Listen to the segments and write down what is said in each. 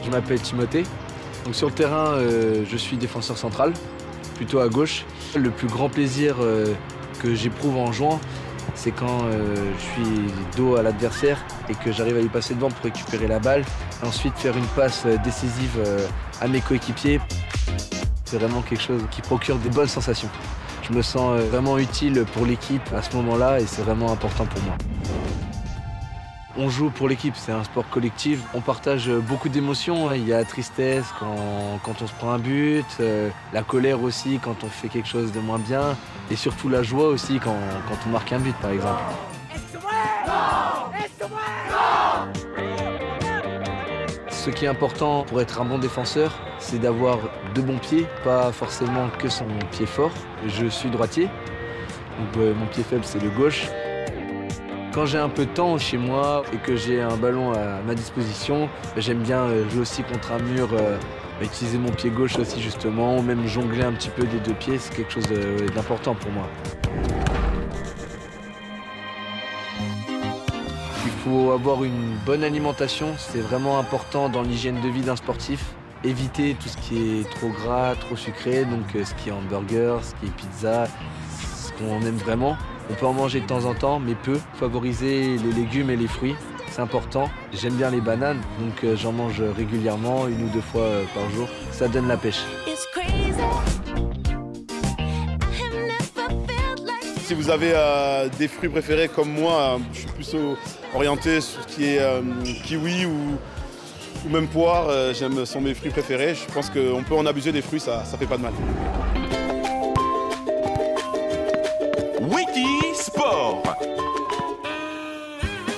Je m'appelle Timothée. Donc sur le terrain, je suis défenseur central, plutôt à gauche. Le plus grand plaisir que j'éprouve en jouant, c'est quand je suis dos à l'adversaire et que j'arrive à lui passer devant pour récupérer la balle. Et ensuite faire une passe décisive à mes coéquipiers. C'est vraiment quelque chose qui procure des bonnes sensations. Je me sens vraiment utile pour l'équipe à ce moment-là et c'est vraiment important pour moi. On joue pour l'équipe, c'est un sport collectif. On partage beaucoup d'émotions. Il y a la tristesse quand on se prend un but, la colère aussi quand on fait quelque chose de moins bien, et surtout la joie aussi quand on marque un but, par exemple. Ce qui est important pour être un bon défenseur, c'est d'avoir de bons pieds, pas forcément que son pied fort. Je suis droitier, donc mon pied faible c'est le gauche. Quand j'ai un peu de temps chez moi et que j'ai un ballon à ma disposition, j'aime bien jouer aussi contre un mur, utiliser mon pied gauche aussi justement, ou même jongler un petit peu des deux pieds, c'est quelque chose d'important pour moi. Il faut avoir une bonne alimentation, c'est vraiment important dans l'hygiène de vie d'un sportif. Éviter tout ce qui est trop gras, trop sucré, donc ce qui est hamburger, ce qui est pizza, ce qu'on aime vraiment. On peut en manger de temps en temps, mais peu. Favoriser les légumes et les fruits, c'est important. J'aime bien les bananes, donc j'en mange régulièrement, 1 ou 2 fois par jour. Ça donne la pêche. Si vous avez des fruits préférés comme moi, je suis plus orienté sur ce qui est kiwi ou même poire. Sont mes fruits préférés. Je pense qu'on peut en abuser des fruits, ça fait pas de mal. Wiki Sport.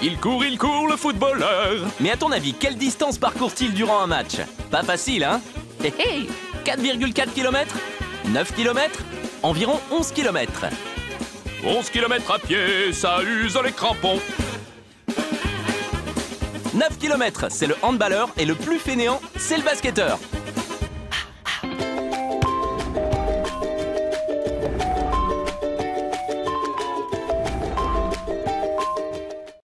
Il court, le footballeur. Mais à ton avis, quelle distance parcourt-il durant un match? Pas facile, hein? 4,4 km? 9 km? Environ 11 km. 11 km à pied, ça use les crampons. 9 km, c'est le handballeur et le plus fainéant, c'est le basketteur.